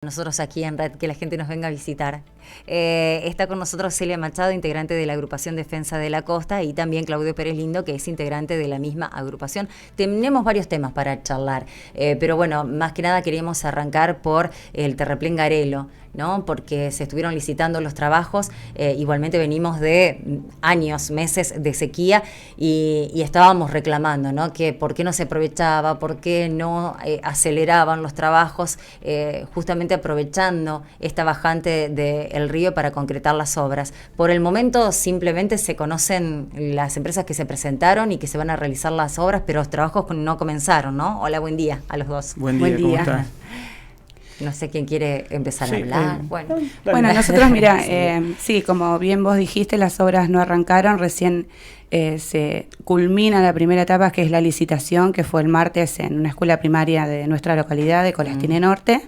Nosotros aquí en Red, que la gente nos venga a visitar. Está con nosotros Celia Machado, integrante de la agrupación Defensa de la Costa, y también Claudio Pérez Lindo, que es integrante de la misma agrupación. Tenemos varios temas para charlar, pero bueno, más que nada queríamos arrancar por el terraplén Garelo, ¿no? Porque se estuvieron licitando los trabajos, igualmente venimos de años, meses de sequía y estábamos reclamando, ¿no? Que por qué no se aprovechaba, por qué no aceleraban los trabajos, justamente aprovechando esta bajante del río para concretar las obras. Por el momento simplemente se conocen las empresas que se presentaron y que se van a realizar las obras, pero los trabajos no comenzaron, ¿no? Hola, buen día a los dos. Buen día, ¿cómo estás? No sé quién quiere empezar a hablar. Bueno, nosotros, mira, sí, como bien vos dijiste, las obras no arrancaron, recién se culmina la primera etapa, que es la licitación, que fue el martes en una escuela primaria de nuestra localidad, de Colastine Norte.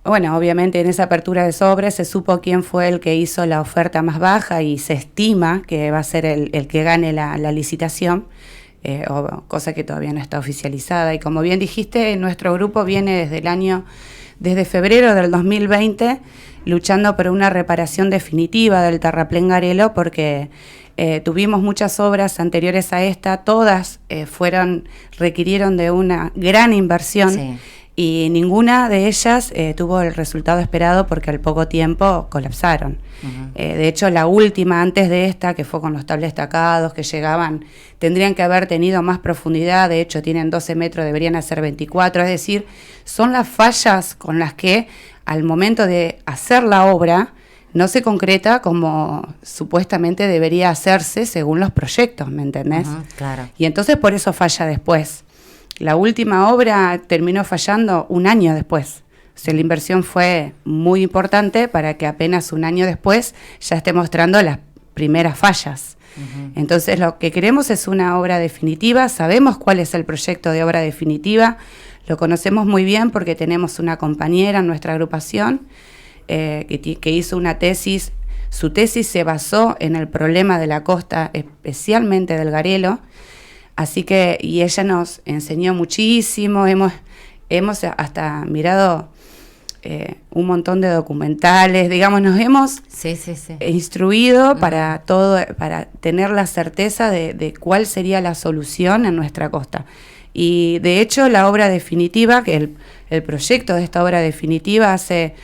Bueno, obviamente en esa apertura de sobres se supo quién fue el que hizo la oferta más baja y se estima que va a ser el que gane la licitación. Cosa que todavía no está oficializada, y como bien dijiste, nuestro grupo viene desde febrero del 2020 luchando por una reparación definitiva del terraplén Garelo, porque tuvimos muchas obras anteriores a esta, todas requirieron de una gran inversión. Sí. Y ninguna de ellas tuvo el resultado esperado, porque al poco tiempo colapsaron. Uh-huh. De hecho, la última antes de esta, que fue con los tables tacados que llegaban, tendrían que haber tenido más profundidad. De hecho, tienen 12 metros, deberían hacer 24. Es decir, son las fallas con las que al momento de hacer la obra no se concreta como supuestamente debería hacerse según los proyectos, ¿me entendés? Uh-huh, claro. Y entonces por eso falla después. La última obra terminó fallando un año después. O sea, la inversión fue muy importante para que apenas un año después ya esté mostrando las primeras fallas. Uh-huh. Entonces, lo que queremos es una obra definitiva. Sabemos cuál es el proyecto de obra definitiva. Lo conocemos muy bien porque tenemos una compañera en nuestra agrupación que hizo una tesis. Su tesis se basó en el problema de la costa, especialmente del Garelo. Así que, y ella nos enseñó muchísimo, hemos hasta mirado un montón de documentales, digamos, nos hemos instruido para tener la certeza de cuál sería la solución en nuestra costa. Y de hecho, la obra definitiva, que el proyecto de esta obra definitiva hace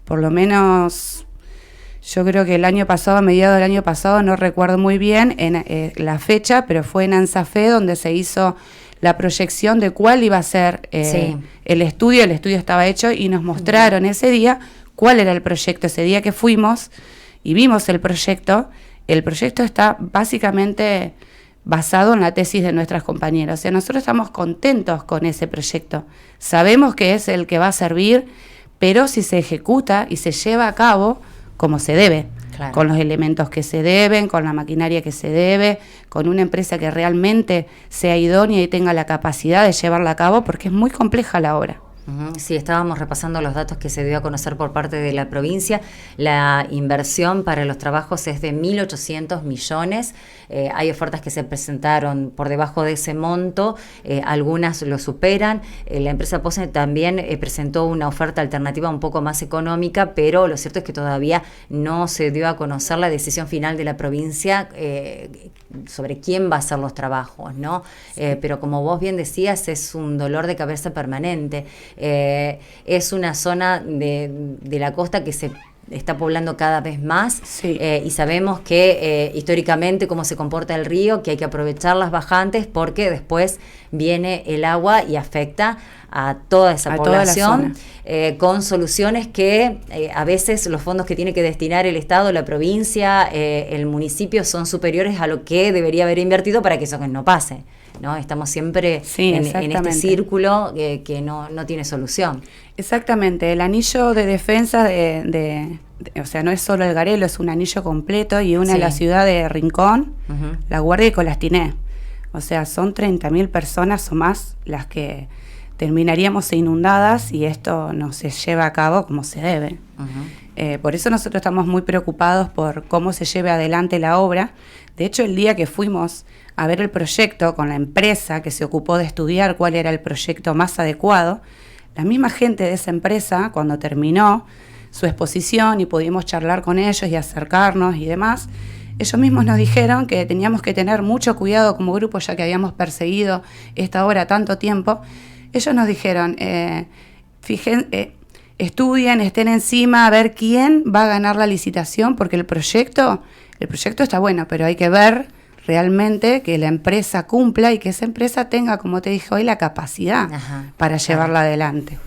por lo menos... Yo creo que el año pasado, a mediados del año pasado, no recuerdo muy bien la fecha, pero fue en ANSAFE donde se hizo la proyección de cuál iba a ser el estudio. El estudio estaba hecho y nos mostraron ese día cuál era el proyecto. Ese día que fuimos y vimos el proyecto está básicamente basado en la tesis de nuestras compañeras. O sea, nosotros estamos contentos con ese proyecto. Sabemos que es el que va a servir, pero si se ejecuta y se lleva a cabo como se debe, claro, con los elementos que se deben, con la maquinaria que se debe, con una empresa que realmente sea idónea y tenga la capacidad de llevarla a cabo, porque es muy compleja la obra. Sí, estábamos repasando los datos que se dio a conocer por parte de la provincia. La inversión para los trabajos es de 1.800 millones. Hay ofertas que se presentaron por debajo de ese monto, algunas lo superan. La empresa POSE también presentó una oferta alternativa un poco más económica, pero lo cierto es que todavía no se dio a conocer la decisión final de la provincia sobre quién va a hacer los trabajos, ¿no? Pero como vos bien decías, es un dolor de cabeza permanente. Es una zona de la costa que se está poblando cada vez más, y sabemos que históricamente cómo se comporta el río, que hay que aprovechar las bajantes porque después viene el agua y afecta a toda esa población, con soluciones que a veces los fondos que tiene que destinar el Estado, la provincia, el municipio son superiores a lo que debería haber invertido para que eso no pase, ¿no? Estamos siempre en este círculo que no tiene solución. Exactamente, el anillo de defensa o sea, no es solo el Garelo, es un anillo completo y une la ciudad de Rincón, uh-huh, La Guardia y Colastine. O sea, son 30.000 personas o más las que terminaríamos inundadas y esto no se lleva a cabo como se debe. Uh-huh. Por eso nosotros estamos muy preocupados por cómo se lleve adelante la obra. De hecho, el día que fuimos a ver el proyecto con la empresa que se ocupó de estudiar cuál era el proyecto más adecuado, la misma gente de esa empresa, cuando terminó su exposición y pudimos charlar con ellos y acercarnos y demás, ellos mismos nos dijeron que teníamos que tener mucho cuidado como grupo, ya que habíamos perseguido esta obra tanto tiempo. Ellos nos dijeron, estudien, estén encima, a ver quién va a ganar la licitación, porque el proyecto está bueno, pero hay que ver realmente que la empresa cumpla y que esa empresa tenga, como te dije hoy, la capacidad para llevarla adelante.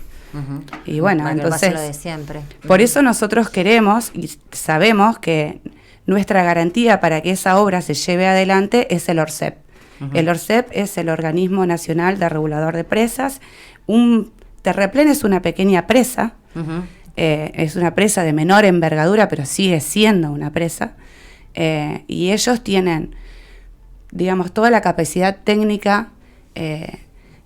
Y bueno, entonces, lo de siempre. Por eso nosotros queremos y sabemos que nuestra garantía para que esa obra se lleve adelante es el ORCEP. El ORCEP es el Organismo Nacional de Regulador de Presas. Un terraplén es una pequeña presa, es una presa de menor envergadura, pero sigue siendo una presa, y ellos tienen, digamos, toda la capacidad técnica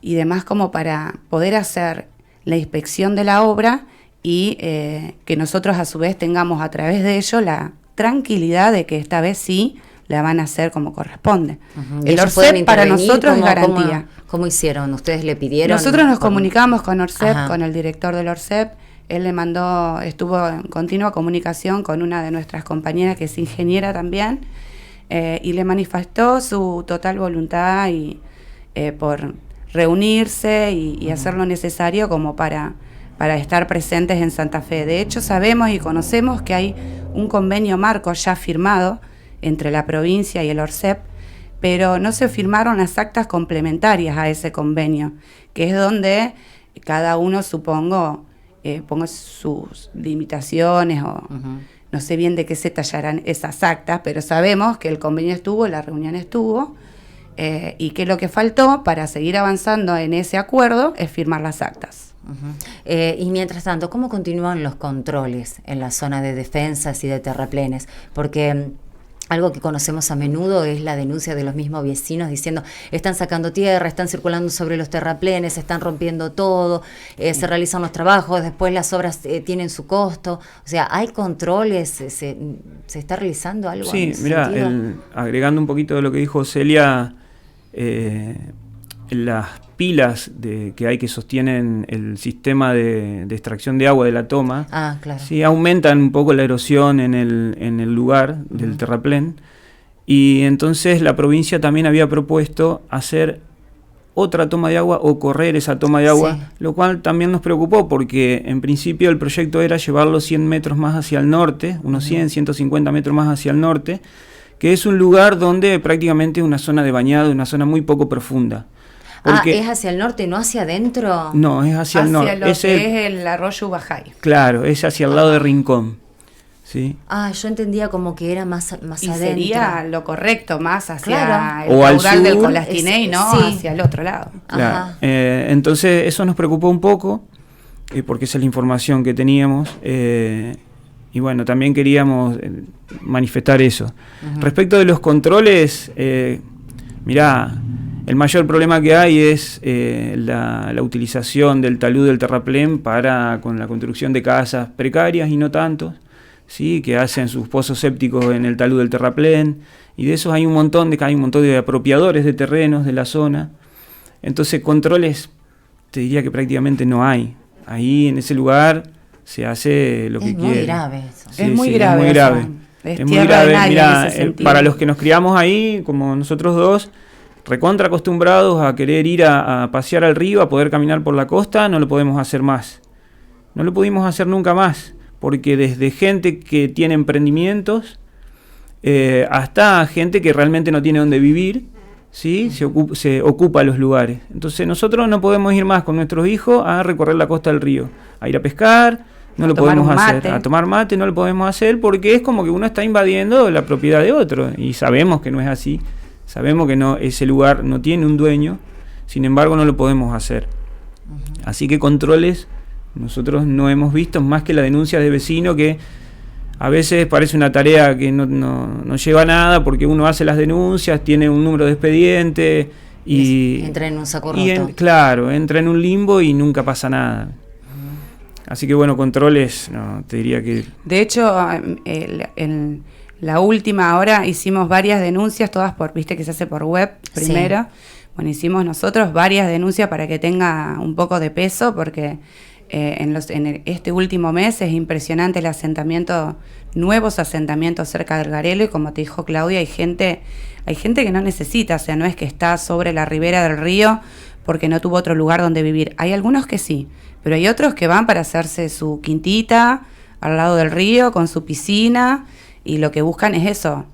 y demás como para poder hacer la inspección de la obra y que nosotros a su vez tengamos a través de ello la tranquilidad de que esta vez sí la van a hacer como corresponde. El ORCEP para nosotros es garantía. ¿Cómo hicieron? ¿Ustedes le pidieron? Nosotros nos comunicamos con ORCEP, con el director del ORCEP. Él le mandó, estuvo en continua comunicación con una de nuestras compañeras que es ingeniera también, y le manifestó su total voluntad y por reunirse y hacer lo necesario como para estar presentes en Santa Fe. De hecho, sabemos y conocemos que hay un convenio marco ya firmado entre la provincia y el ORCEP, pero no se firmaron las actas complementarias a ese convenio, que es donde cada uno, supongo, ponga sus limitaciones o no sé bien de qué se tallarán esas actas, pero sabemos que el convenio estuvo, la reunión estuvo, y que lo que faltó para seguir avanzando en ese acuerdo es firmar las actas. Y mientras tanto, ¿cómo continúan los controles en la zona de defensas y de terraplenes? Porque algo que conocemos a menudo es la denuncia de los mismos vecinos diciendo están sacando tierra, están circulando sobre los terraplenes, están rompiendo todo, se realizan los trabajos, después las obras tienen su costo. O sea, ¿hay controles? ¿Se está realizando algo? Sí, mira, agregando un poquito de lo que dijo Celia, las pilas que sostienen el sistema de extracción de agua de la toma, claro, sí, aumentan un poco la erosión en el lugar del terraplén, y entonces la provincia también había propuesto hacer otra toma de agua o correr esa toma de agua, lo cual también nos preocupó porque en principio el proyecto era llevarlo 100 metros más hacia el norte, unos 100, 150 metros más hacia el norte, que es un lugar donde prácticamente es una zona de bañado, una zona muy poco profunda. ¿Es hacia el norte, no hacia adentro? No, es hacia el norte. Hacia lo que es el arroyo Ubajay. Claro, es hacia el lado de Rincón. ¿Sí? Yo entendía como que era más adentro. Sería lo correcto, más hacia claro, el caudal del Colastiné, no hacia el otro lado. Claro. Entonces eso nos preocupó un poco, porque esa es la información que teníamos. Y bueno, también queríamos manifestar eso. Respecto de los controles, mirá, el mayor problema que hay es la utilización del talud del terraplén con la construcción de casas precarias y no tantos, ¿sí? Que hacen sus pozos sépticos en el talud del terraplén, y de esos hay un montón de apropiadores de terrenos de la zona. Entonces controles, te diría que prácticamente no hay. Ahí en ese lugar se hace lo que quiere. Es muy grave eso. Sí, es muy grave. Es muy grave. Mira, para los que nos criamos ahí, como nosotros dos, recontra acostumbrados a querer ir a pasear al río, a poder caminar por la costa, no lo podemos hacer más. No lo pudimos hacer nunca más, porque desde gente que tiene emprendimientos hasta gente que realmente no tiene dónde vivir, ¿sí? Se ocupa los lugares. Entonces nosotros no podemos ir más con nuestros hijos a recorrer la costa del río, a ir a pescar, no lo podemos hacer, a tomar mate no lo podemos hacer, porque es como que uno está invadiendo la propiedad de otro, y sabemos que no es así. Sabemos que ese lugar no tiene un dueño, sin embargo no lo podemos hacer. Así que controles nosotros no hemos visto, más que la denuncia de vecino, que a veces parece una tarea que no lleva a nada, porque uno hace las denuncias, tiene un número de expediente y entra en un saco roto. Claro, entra en un limbo y nunca pasa nada. Así que bueno, controles, no, te diría que... De hecho, la última hora hicimos varias denuncias, todas viste que se hace por web primero. Sí. Bueno, hicimos nosotros varias denuncias para que tenga un poco de peso, porque este último mes es impresionante el asentamiento, nuevos asentamientos cerca del Garelo, y como te dijo Claudia, hay gente que no necesita, o sea, no es que está sobre la ribera del río porque no tuvo otro lugar donde vivir. Hay algunos que sí, pero hay otros que van para hacerse su quintita al lado del río con su piscina, y lo que buscan es eso,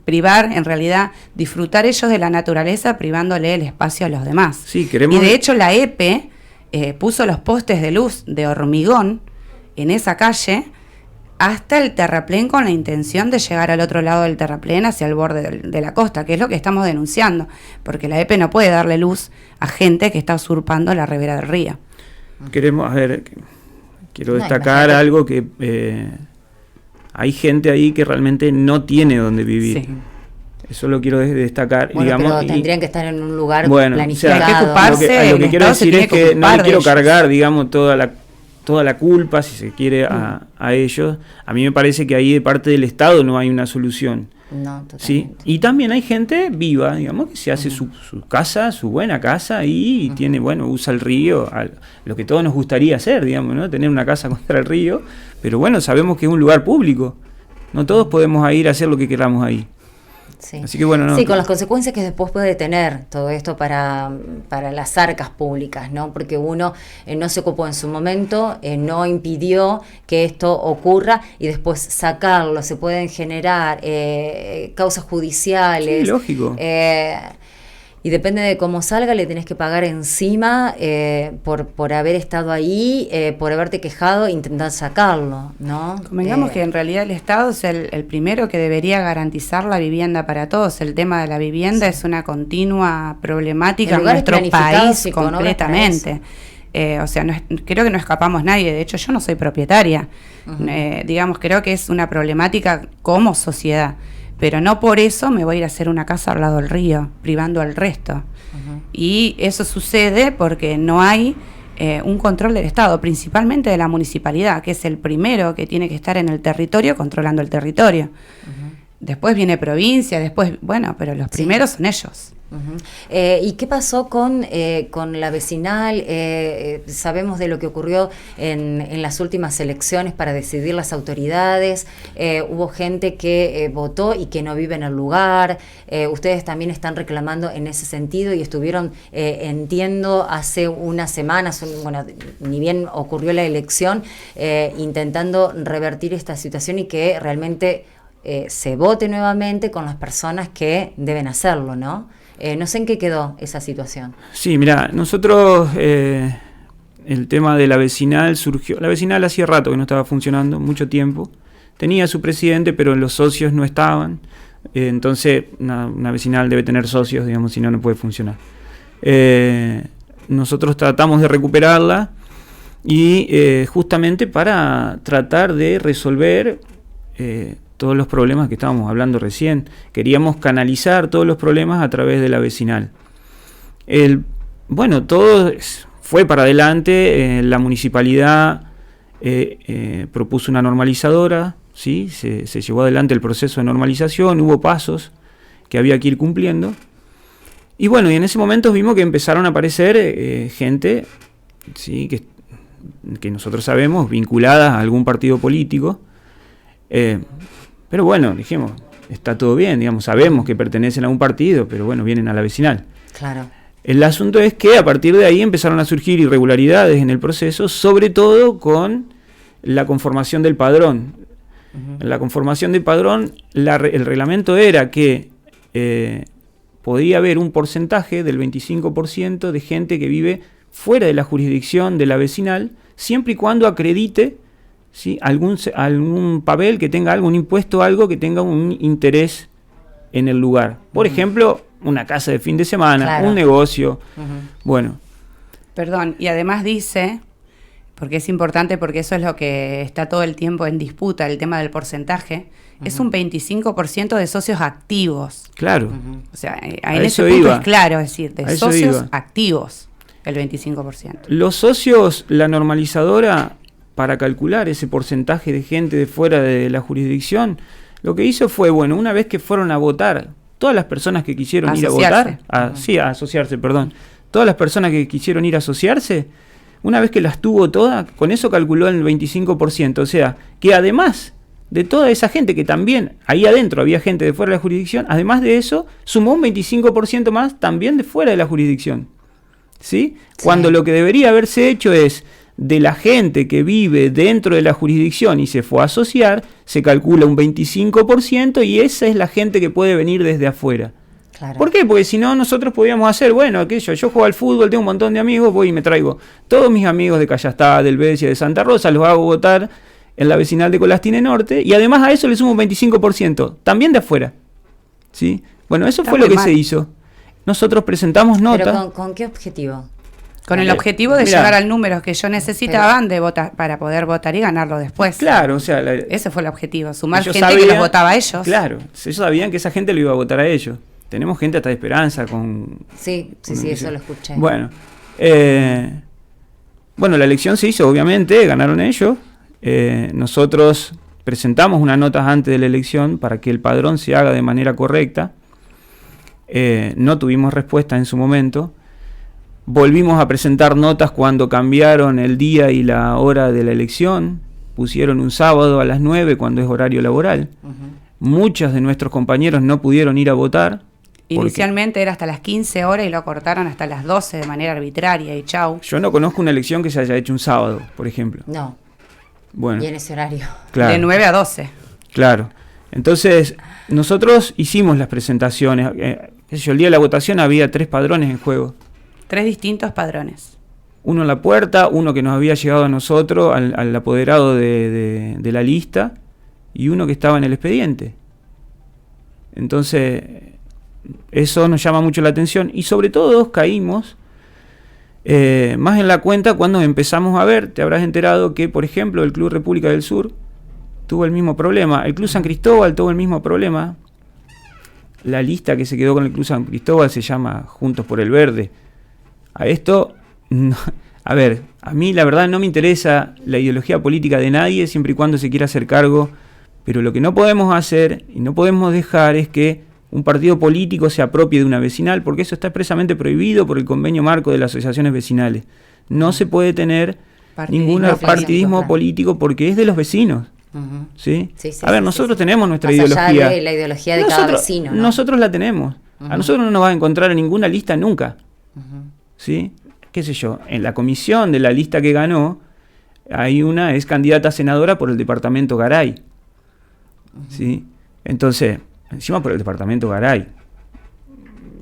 privar, en realidad, disfrutar ellos de la naturaleza, privándole el espacio a los demás. Sí, queremos... Y de hecho la EPE puso los postes de luz de hormigón en esa calle hasta el terraplén, con la intención de llegar al otro lado del terraplén, hacia el borde de la costa, que es lo que estamos denunciando, porque la EPE no puede darle luz a gente que está usurpando la ribera del río. Quiero destacar algo que... hay gente ahí que realmente no tiene donde vivir. Sí. Eso lo quiero destacar. Bueno, digamos, pero tendrían que estar en un lugar planificado. O sea, hay que ocuparse, lo que quiero decir es que no le quiero cargar, digamos, toda la culpa, si se quiere, a ellos. A mí me parece que ahí de parte del Estado no hay una solución. No, totalmente. ¿Sí? Y también hay gente viva, digamos, que se hace su casa, su buena casa, y tiene, usa el río, lo que todos nos gustaría hacer, digamos, ¿no? Tener una casa contra el río, pero bueno, sabemos que es un lugar público. No todos podemos ir a hacer lo que queramos ahí. Sí. Así que bueno, sí, con las consecuencias que después puede tener todo esto para las arcas públicas, ¿no? Porque uno no se ocupó en su momento, no impidió que esto ocurra, y después sacarlo, se pueden generar causas judiciales. Sí, lógico. Y depende de cómo salga, le tenés que pagar encima por haber estado ahí, por haberte quejado, intentar sacarlo, ¿no? Convengamos que en realidad el Estado es el primero que debería garantizar la vivienda para todos. El tema de la vivienda es una continua problemática en nuestro país completamente. O sea, creo que no escapamos nadie. De hecho, yo no soy propietaria. Digamos, creo que es una problemática como sociedad. Pero no por eso me voy a ir a hacer una casa al lado del río, privando al resto. Y eso sucede porque no hay un control del Estado, principalmente de la municipalidad, que es el primero que tiene que estar en el territorio, controlando el territorio. Después viene provincia, pero los primeros son ellos. ¿Y qué pasó con la vecinal? Sabemos de lo que ocurrió en las últimas elecciones para decidir las autoridades. Hubo gente que votó y que no vive en el lugar. Ustedes también están reclamando en ese sentido, y estuvieron, entiendo, hace unas semanas, ni bien ocurrió la elección, intentando revertir esta situación y que realmente se vote nuevamente con las personas que deben hacerlo, ¿no? No sé en qué quedó esa situación. Sí, mira, nosotros, el tema de la vecinal surgió. La vecinal hacía rato que no estaba funcionando, mucho tiempo. Tenía su presidente, pero los socios no estaban. Entonces, una vecinal debe tener socios, digamos, si no, no puede funcionar. Nosotros tratamos de recuperarla, y justamente para tratar de resolver todos los problemas que estábamos hablando recién. Queríamos canalizar todos los problemas a través de la vecinal. Todo fue para adelante. La municipalidad propuso una normalizadora, ¿sí? Se llevó adelante el proceso de normalización, hubo pasos que había que ir cumpliendo. Y y en ese momento vimos que empezaron a aparecer gente, ¿sí? que nosotros sabemos, vinculadas a algún partido político. Pero dijimos, está todo bien, digamos, sabemos que pertenecen a un partido, pero vienen a la vecinal. Claro. El asunto es que a partir de ahí empezaron a surgir irregularidades en el proceso, sobre todo con la conformación del padrón. En la conformación del padrón, el reglamento era que podía haber un porcentaje del 25% de gente que vive fuera de la jurisdicción de la vecinal, siempre y cuando acredite, ¿sí?, algún papel que tenga algún impuesto, algo que tenga un interés en el lugar. Por ejemplo, una casa de fin de semana, claro, un negocio. Perdón, y además dice, porque es importante, porque eso es lo que está todo el tiempo en disputa, el tema del porcentaje, es un 25% de socios activos. Claro. O sea, en ese punto es claro, es decir, de socios activos, el 25%. Los socios, la normalizadora, para calcular ese porcentaje de gente de fuera de la jurisdicción, lo que hizo fue, una vez que fueron a votar todas las personas que quisieron ir a votar, asociarse, perdón, todas las personas que quisieron ir a asociarse, una vez que las tuvo todas, con eso calculó el 25%, o sea, que además de toda esa gente que también, ahí adentro había gente de fuera de la jurisdicción, además de eso, sumó un 25% más también de fuera de la jurisdicción, ¿sí? Cuando lo que debería haberse hecho es, de la gente que vive dentro de la jurisdicción y se fue a asociar, se calcula un 25% y esa es la gente que puede venir desde afuera. Claro. ¿Por qué? Porque si no, nosotros podíamos hacer, bueno, aquello, yo juego al fútbol, tengo un montón de amigos, voy y me traigo todos mis amigos de Callastá, del Becia, de Santa Rosa, los hago votar en la vecinal de Colastine Norte y además a eso le sumo un 25%, también de afuera. ¿Sí? Bueno, eso fue lo que se hizo. Nosotros presentamos notas. ¿Pero con qué objetivo? Con el objetivo de llegar al número que yo necesitaba de votar para poder votar y ganarlo después. Claro, o sea... ese fue el objetivo, sumar gente que los votaba a ellos. Claro, ellos sabían que esa gente lo iba a votar a ellos. Tenemos gente hasta de Esperanza con... Sí, eso lo escuché. Bueno, la elección se hizo, obviamente, ganaron ellos. Nosotros presentamos unas notas antes de la elección para que el padrón se haga de manera correcta. No tuvimos respuesta en su momento. Volvimos a presentar notas cuando cambiaron el día y la hora de la elección. Pusieron un sábado a las 9 cuando es horario laboral. Muchos de nuestros compañeros no pudieron ir a votar. Inicialmente era hasta las 15 horas y lo cortaron hasta las 12 de manera arbitraria y chau. Yo no conozco una elección que se haya hecho un sábado, por ejemplo. No. Bueno. Y en ese horario. Claro. De 9 a 12. Claro. Entonces, nosotros hicimos las presentaciones. El día de la votación había 3 padrones en juego. 3 distintos padrones. Uno en la puerta, uno que nos había llegado a nosotros, al apoderado de la lista, y uno que estaba en el expediente. Entonces, eso nos llama mucho la atención, y sobre todo caímos más en la cuenta cuando empezamos a ver, te habrás enterado que, por ejemplo, el Club República del Sur tuvo el mismo problema, el Club San Cristóbal tuvo el mismo problema, la lista que se quedó con el Club San Cristóbal se llama Juntos por el Verde. A esto, no, a ver, a mí la verdad no me interesa la ideología política de nadie siempre y cuando se quiera hacer cargo, pero lo que no podemos hacer y no podemos dejar es que un partido político se apropie de una vecinal, porque eso está expresamente prohibido por el convenio marco de las asociaciones vecinales. No se puede tener ningún partidismo político porque es de los vecinos. ¿Sí? A ver, nosotros tenemos nuestra ideología. Allá de la ideología de cada vecino, ¿no? Nosotros la tenemos. A nosotros no nos va a encontrar en ninguna lista nunca. ¿Sí? ¿Qué sé yo? En la comisión de la lista que ganó, hay una, es candidata a senadora por el departamento Garay. ¿Sí? Entonces, encima por el departamento Garay.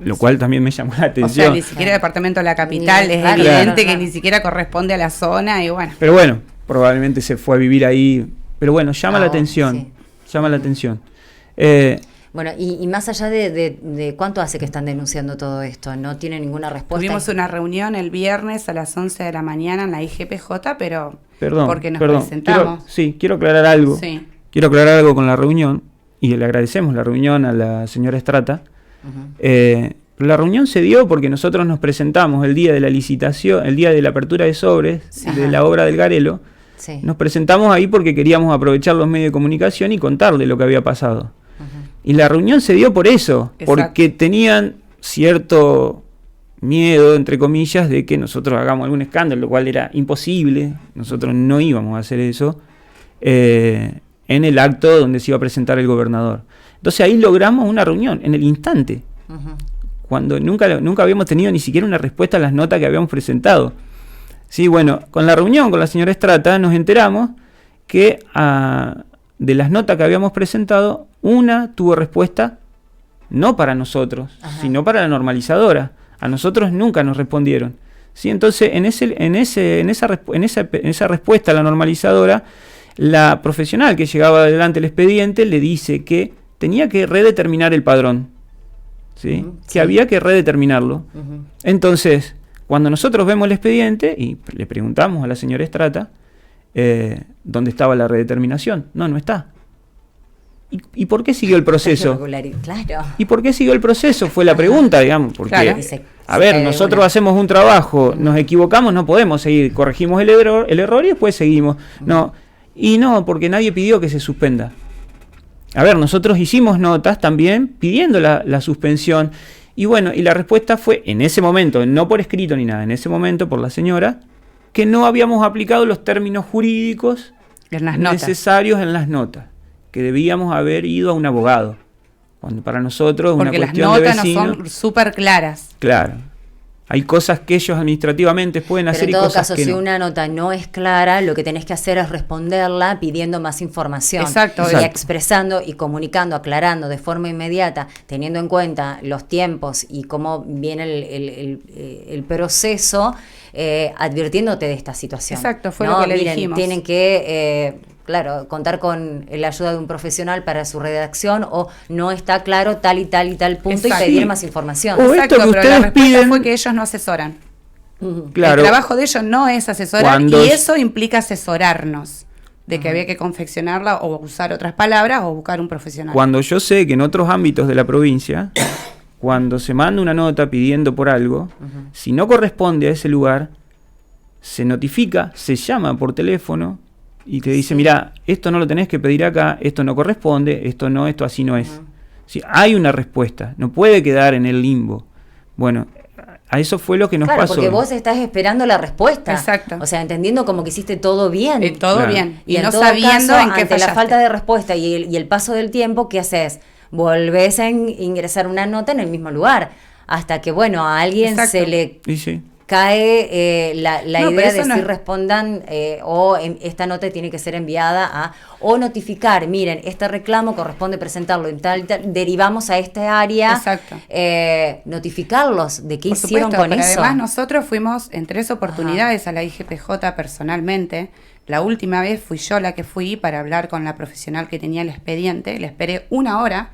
Lo cual también me llamó la atención. O sea, ni siquiera el departamento de la capital, es evidente que ni siquiera corresponde a la zona y bueno. Pero bueno, probablemente se fue a vivir ahí. Pero bueno, llama la atención. Llama la atención. Bueno, y más allá de cuánto hace que están denunciando todo esto, ¿no tiene ninguna respuesta? Tuvimos una reunión el viernes a las 11 de la mañana en la IGPJ, pero porque nos presentamos. Quiero aclarar algo. Sí. Quiero aclarar algo con la reunión, y le agradecemos la reunión a la señora Estrata. La reunión se dio porque nosotros nos presentamos el día de la licitación, el día de la apertura de sobres, de la obra del Garelo. Nos presentamos ahí porque queríamos aprovechar los medios de comunicación y contarle lo que había pasado. Y la reunión se dio por eso, porque tenían cierto miedo, entre comillas, de que nosotros hagamos algún escándalo, lo cual era imposible. Nosotros no íbamos a hacer eso en el acto donde se iba a presentar el gobernador. Entonces ahí logramos una reunión, en el instante, cuando nunca habíamos tenido ni siquiera una respuesta a las notas que habíamos presentado. Sí, bueno, con la reunión con la señora Estrata nos enteramos que de las notas que habíamos presentado, una tuvo respuesta no para nosotros, sino para la normalizadora. A nosotros nunca nos respondieron. ¿Sí? Entonces, en esa respuesta a la normalizadora, la profesional que llegaba adelante el expediente le dice que tenía que redeterminar el padrón. ¿Sí? Que había que redeterminarlo. Entonces, cuando nosotros vemos el expediente y le preguntamos a la señora Estrata dónde estaba la redeterminación, no está. ¿Y por qué siguió el proceso? Claro. ¿Y por qué siguió el proceso? Fue la pregunta, digamos, porque, nosotros hacemos un trabajo, nos equivocamos, no podemos seguir, corregimos el error y después seguimos. No, porque nadie pidió que se suspenda. a ver, nosotros hicimos notas también pidiendo la suspensión. Y bueno, y la respuesta fue en ese momento, no por escrito ni nada, en ese momento por la señora, que no habíamos aplicado los términos jurídicos necesarios en las notas, que debíamos haber ido a un abogado. Cuando para nosotros porque una cuestión de vecinos, las notas no son súper claras. Claro. Hay cosas que ellos administrativamente pueden hacer y cosas que no. Pero en todo caso, si una nota no es clara, lo que tenés que hacer es responderla pidiendo más información. Exacto. Y expresando y comunicando, aclarando de forma inmediata, teniendo en cuenta los tiempos y cómo viene el proceso, advirtiéndote de esta situación. Exacto, fue lo que le dijimos. Tienen que... claro, contar con la ayuda de un profesional para su redacción, o no está claro tal y tal y tal punto. Exacto. Y pedir más información. O exacto, esto que pero ustedes la respuesta piden fue que ellos no asesoran. Claro. El trabajo de ellos no es asesorar, y eso implica asesorarnos de que había que confeccionarla o usar otras palabras o buscar un profesional. Cuando yo sé que en otros ámbitos de la provincia, cuando se manda una nota pidiendo por algo, si no corresponde a ese lugar, se notifica, se llama por teléfono y te dice, mira, esto no lo tenés que pedir acá, esto no corresponde, esto no, esto así no es. Sí, hay una respuesta, no puede quedar en el limbo. Bueno, a eso fue lo que nos pasó. Porque vos estás esperando la respuesta. Exacto. O sea, entendiendo como que hiciste todo bien. Todo bien. Y no sabiendo en qué fallaste. La falta de respuesta y el paso del tiempo, ¿qué haces? Volvés a ingresar una nota en el mismo lugar. Hasta que, bueno, a alguien se le... cae la idea de si respondan o esta nota tiene que ser enviada a, o notificar, miren, este reclamo corresponde presentarlo en tal, derivamos a esta área, notificarlos de qué hicieron con eso. Además nosotros fuimos en 3 oportunidades a la IGPJ personalmente. La última vez fui yo la que fui para hablar con la profesional que tenía el expediente, le esperé 1 hora,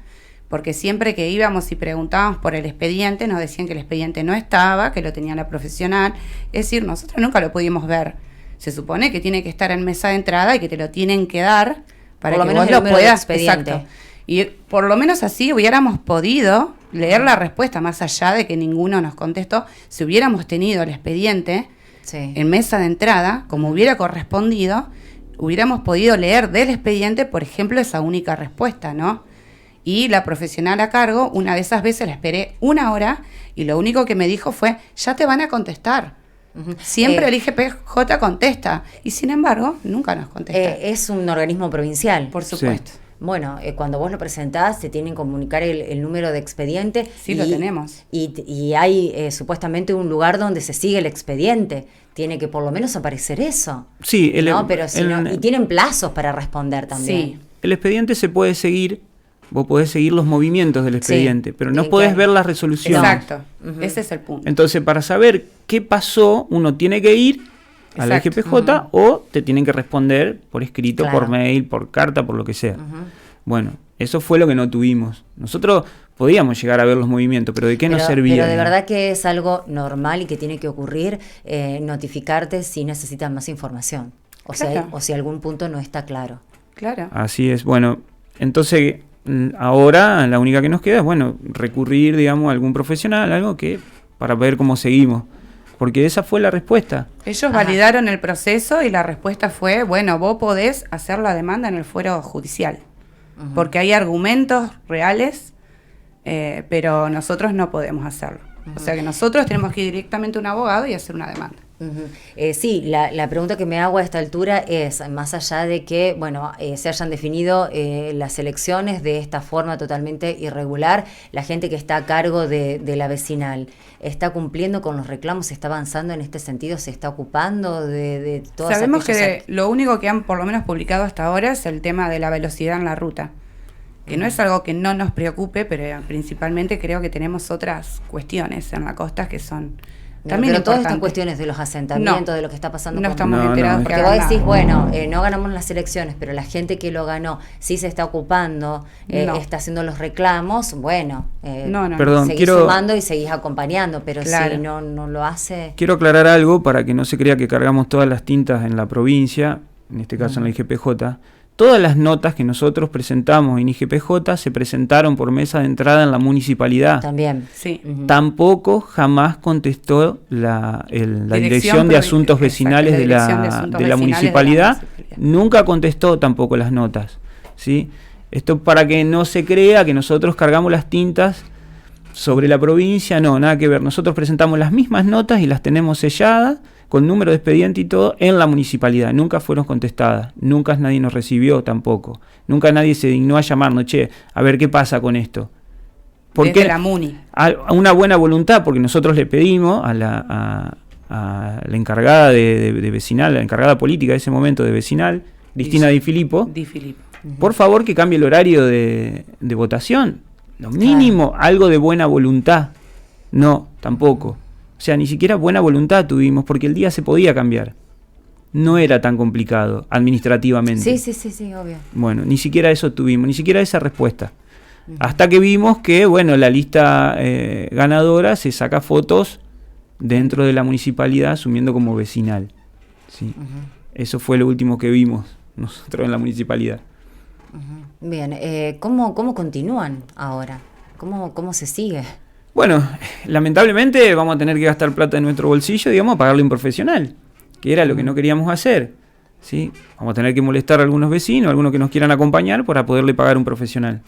porque siempre que íbamos y preguntábamos por el expediente, nos decían que el expediente no estaba, que lo tenía la profesional. Es decir, nosotros nunca lo pudimos ver. Se supone que tiene que estar en mesa de entrada y que te lo tienen que dar para que vos lo puedas. Exacto. Y por lo menos así hubiéramos podido leer la respuesta, más allá de que ninguno nos contestó. Si hubiéramos tenido el expediente en mesa de entrada, como hubiera correspondido, hubiéramos podido leer del expediente, por ejemplo, esa única respuesta, ¿no? Y la profesional a cargo, una de esas veces la esperé 1 hora y lo único que me dijo fue, ya te van a contestar. Siempre el IGPJ contesta y sin embargo nunca nos contesta. Es un organismo provincial. Por supuesto. Sí. Bueno, cuando vos lo presentás te tienen que comunicar el número de expediente. Sí, lo tenemos. Y hay supuestamente un lugar donde se sigue el expediente. Tiene que por lo menos aparecer eso. Sí. Pero si no, y tienen plazos para responder también. Sí. El expediente se puede seguir. Vos podés seguir los movimientos del expediente, pero no podés ver la resolución. Exacto, ese es el punto. Entonces, para saber qué pasó, uno tiene que ir a la IGPJ o te tienen que responder por escrito, por mail, por carta, por lo que sea. Bueno, eso fue lo que no tuvimos. Nosotros podíamos llegar a ver los movimientos, pero ¿de qué nos servía? Pero de verdad que es algo normal y que tiene que ocurrir, notificarte si necesitas más información. O si algún punto no está claro. Claro. Así es. Bueno, entonces... Ahora la única que nos queda es, bueno, recurrir, digamos, a algún profesional, algo que para ver cómo seguimos. Porque esa fue la respuesta. Ellos validaron el proceso y la respuesta fue, bueno, vos podés hacer la demanda en el fuero judicial. Porque hay argumentos reales, pero nosotros no podemos hacerlo. O sea que nosotros tenemos que ir directamente a un abogado y hacer una demanda. Sí, la pregunta que me hago a esta altura es, más allá de que, bueno, se hayan definido las elecciones de esta forma totalmente irregular, la gente que está a cargo de la vecinal, ¿está cumpliendo con los reclamos? ¿Está avanzando en este sentido? ¿Se está ocupando de todas esas cosas? Sabemos que lo único que han por lo menos publicado hasta ahora es el tema de la velocidad en la ruta, que no es algo que no nos preocupe, pero principalmente creo que tenemos otras cuestiones en la costa que son... Pero todas estas cuestiones de los asentamientos, de lo que está pasando, no estamos enterados. Porque vos decís, bueno, no ganamos las elecciones, pero la gente que lo ganó sí se está ocupando, está haciendo los reclamos, bueno, Perdón, seguís sumando y seguís acompañando, pero si no lo hace... Quiero aclarar algo para que no se crea que cargamos todas las tintas en la provincia, en este caso en la IGPJ. Todas las notas que nosotros presentamos en IGPJ se presentaron por mesa de entrada en la municipalidad. También, sí. Tampoco jamás contestó la Dirección de Asuntos Vecinales de la municipalidad. Nunca contestó tampoco las notas, ¿sí? Esto para que no se crea que nosotros cargamos las tintas sobre la provincia, no, nada que ver. Nosotros presentamos las mismas notas y las tenemos selladas, con número de expediente y todo, en la municipalidad. Nunca fueron contestadas, nunca nadie nos recibió tampoco. Nunca nadie se dignó a llamarnos, che, a ver qué pasa con esto. Porque desde la MUNI. A una buena voluntad, porque nosotros le pedimos a la encargada de vecinal, la encargada política de ese momento de vecinal, Cristina Di Filippo, por favor que cambie el horario de votación. Lo mínimo, algo de buena voluntad. No, tampoco. O sea, ni siquiera buena voluntad tuvimos, porque el día se podía cambiar. No era tan complicado administrativamente. Sí, obvio. Bueno, ni siquiera eso tuvimos, ni siquiera esa respuesta. Hasta que vimos que, bueno, la lista ganadora se saca fotos dentro de la municipalidad asumiendo como vecinal. ¿Sí? Eso fue lo último que vimos nosotros en la municipalidad. Bien, ¿cómo continúan ahora? ¿Cómo se sigue? Bueno, lamentablemente vamos a tener que gastar plata en nuestro bolsillo, digamos, a pagarle a un profesional, que era lo que no queríamos hacer. ¿Sí? Vamos a tener que molestar a algunos vecinos, algunos que nos quieran acompañar para poderle pagar a un profesional.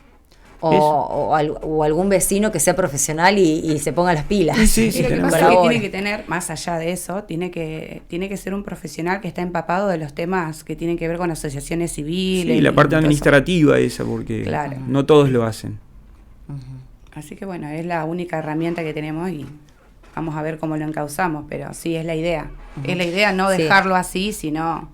O algún vecino que sea profesional y se ponga las pilas. Sí, lo que pasa es que tiene que tener, más allá de eso, tiene que ser un profesional que está empapado de los temas que tienen que ver con asociaciones civiles. Sí, la parte administrativa esa, porque no todos lo hacen. Así que bueno, es la única herramienta que tenemos y vamos a ver cómo lo encauzamos, pero sí, es la idea. Es la idea no dejarlo así, sino...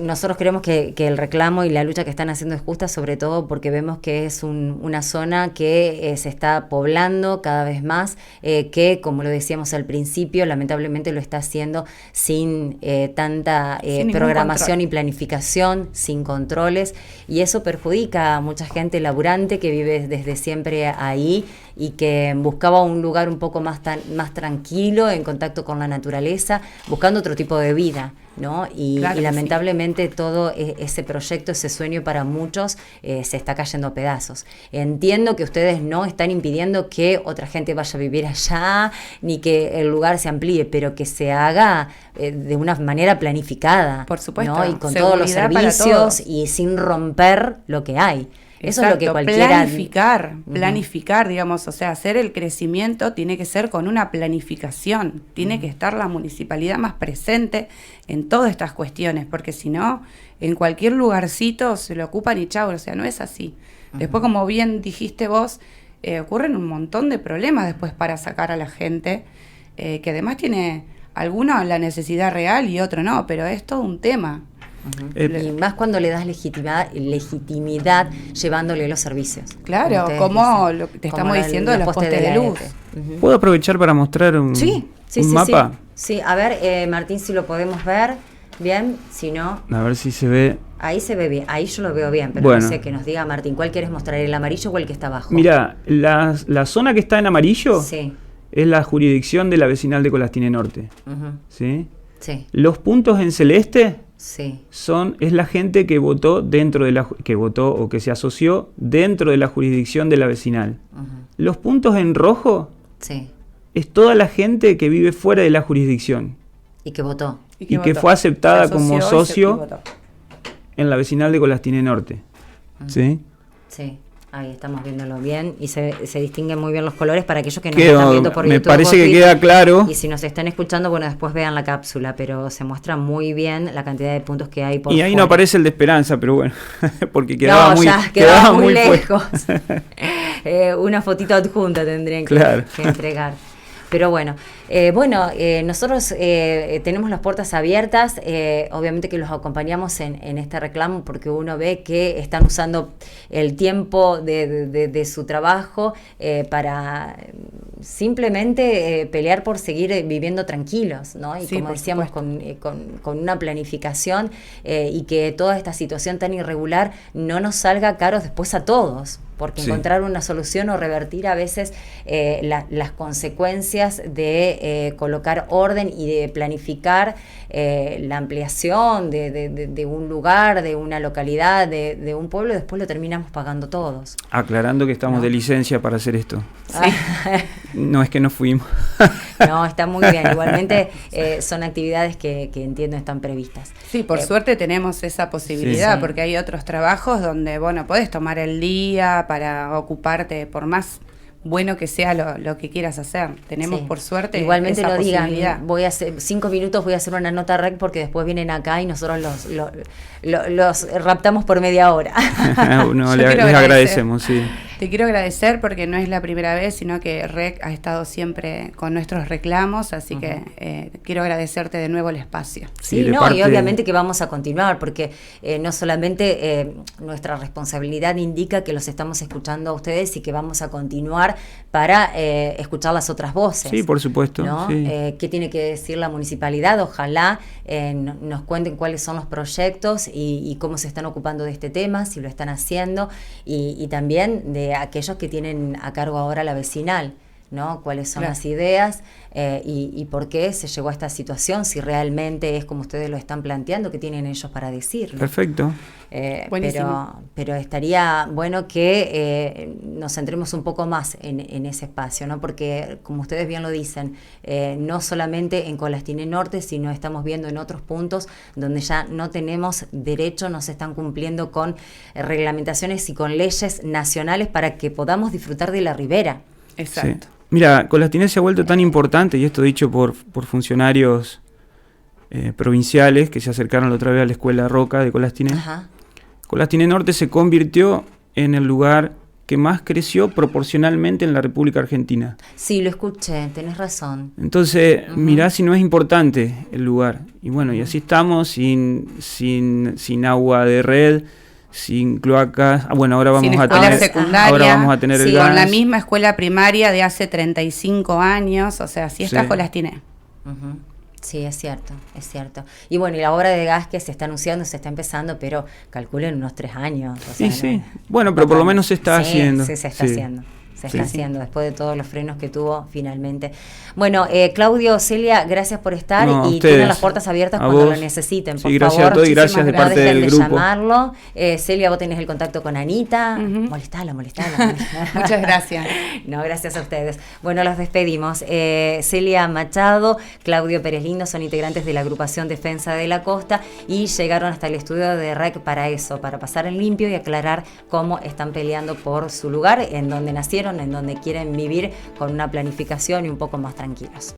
nosotros creemos que el reclamo y la lucha que están haciendo es justa, sobre todo porque vemos que es una zona que se está poblando cada vez más, que, como lo decíamos al principio, lamentablemente lo está haciendo sin tanta programación y planificación, sin controles, y eso perjudica a mucha gente laburante que vive desde siempre ahí y que buscaba un lugar un poco más tranquilo, en contacto con la naturaleza, buscando otro tipo de vida, ¿no? Y lamentablemente todo ese proyecto, ese sueño para muchos se está cayendo a pedazos. Entiendo que ustedes no están impidiendo que otra gente vaya a vivir allá, ni que el lugar se amplíe, pero que se haga de una manera planificada. Por supuesto. ¿no? Y con todos los servicios y sin romper lo que hay. Eso es lo que cualquiera... Planificar, digamos, o sea, hacer el crecimiento tiene que ser con una planificación, tiene que estar la municipalidad más presente en todas estas cuestiones, porque si no, en cualquier lugarcito se lo ocupan y chau, o sea, no es así. Después, como bien dijiste vos, ocurren un montón de problemas después para sacar a la gente, que además tiene alguno la necesidad real y otro no, pero es todo un tema. Y más cuando le das legitimidad llevándole los servicios. Claro, como lo que te estamos diciendo de los postes de luz. ¿Puedo aprovechar para mostrar un mapa? Sí, a ver, Martín, si lo podemos ver bien, si no... A ver si se ve... Ahí se ve bien, ahí yo lo veo bien, pero no sé, que nos diga Martín, ¿cuál quieres mostrar? ¿El amarillo o el que está abajo? Mira, la zona que está en amarillo es la jurisdicción de la vecinal de Colastine Norte. ¿Sí? Sí. Los puntos en celeste... Sí. Es la gente que votó o que se asoció dentro de la jurisdicción de la vecinal. Los puntos en rojo es toda la gente que vive fuera de la jurisdicción. Y que votó. Y que fue aceptada como socio en la vecinal de Colastine Norte. ¿Sí? Sí. Ahí estamos viéndolo bien y se distinguen muy bien los colores para aquellos que nos están viendo por YouTube. Me parece que queda claro. Y si nos están escuchando, bueno, después vean la cápsula, pero se muestra muy bien la cantidad de puntos que hay por Y ahí fuera. No aparece el de Esperanza, pero bueno, porque quedaba muy lejos. Una fotito adjunta tendrían que entregar. Pero bueno, nosotros tenemos las puertas abiertas, obviamente que los acompañamos en este reclamo porque uno ve que están usando el tiempo de su trabajo para simplemente pelear por seguir viviendo tranquilos, ¿no? Y como decíamos, con una planificación y que toda esta situación tan irregular no nos salga caros después a todos. Porque encontrar una solución o revertir a veces las consecuencias de colocar orden y de planificar la ampliación de un lugar, de una localidad, de un pueblo, después lo terminamos pagando todos. Aclarando que estamos de licencia para hacer esto. Sí. no es que nos fuimos. No, está muy bien. Igualmente son actividades que entiendo están previstas. Sí, por suerte tenemos esa posibilidad, porque hay otros trabajos donde, bueno, podés tomar el día para ocuparte, por más bueno que sea lo que quieras hacer. Tenemos por suerte igualmente esa no posibilidad. Digan, voy a hacer 5 minutos, voy a hacer una nota rec porque después vienen acá y nosotros los raptamos por media hora. No, les agradecemos, sí. Te quiero agradecer porque no es la primera vez, sino que REC ha estado siempre con nuestros reclamos, así que quiero agradecerte de nuevo el espacio. Sí, y obviamente que vamos a continuar, porque no solamente nuestra responsabilidad indica que los estamos escuchando a ustedes y que vamos a continuar para escuchar las otras voces. Sí, por supuesto. ¿No? Sí. ¿Qué tiene que decir la municipalidad? Ojalá nos cuenten cuáles son los proyectos y cómo se están ocupando de este tema, si lo están haciendo, y también de aquellos que tienen a cargo ahora la vecinal, ¿no? Cuáles son las ideas y por qué se llegó a esta situación, si realmente es como ustedes lo están planteando, qué tienen ellos para decir, ¿no? Perfecto. Pero estaría bueno que nos centremos un poco más en ese espacio, ¿no? Porque, como ustedes bien lo dicen, no solamente en Colastiné Norte, sino estamos viendo en otros puntos donde ya no tenemos derecho, no se están cumpliendo con reglamentaciones y con leyes nacionales para que podamos disfrutar de la ribera. Exacto. Sí. Mira, Colastiné se ha vuelto tan importante, y esto dicho por funcionarios provinciales que se acercaron la otra vez a la escuela Roca de Colastiné. Ajá. Colastiné Norte se convirtió en el lugar que más creció proporcionalmente en la República Argentina. Sí, lo escuché, tenés razón. Entonces, mirá si no es importante el lugar. Y bueno, y así estamos, sin agua de red, sin cloacas. Bueno, ahora vamos a tener secundaria, ahora vamos a tener el gas. Con la misma escuela primaria de hace 35 años, o sea, así está Colastiné. Sí, es cierto, es cierto. Y bueno, y la obra de gas que se está anunciando, se está empezando, pero calculen unos 3 años. O sea, sí. Bueno, pero por lo menos se está haciendo. Sí, se está haciendo. Se está haciendo después de todos los frenos que tuvo finalmente. Bueno, Claudio, Celia, gracias por estar y tienen las puertas abiertas cuando lo necesiten, por gracias favor. A todos y gracias de parte del grupo. Llamarlo. Celia, vos tenés el contacto con Anita. Molestala. Muchas gracias. No, gracias a ustedes. Bueno, los despedimos. Celia Machado, Claudio Pérez Lindo son integrantes de la agrupación Defensa de la Costa y llegaron hasta el estudio de REC para eso, para pasar en limpio y aclarar cómo están peleando por su lugar, en donde nacieron, en donde quieren vivir con una planificación y un poco más tranquilos.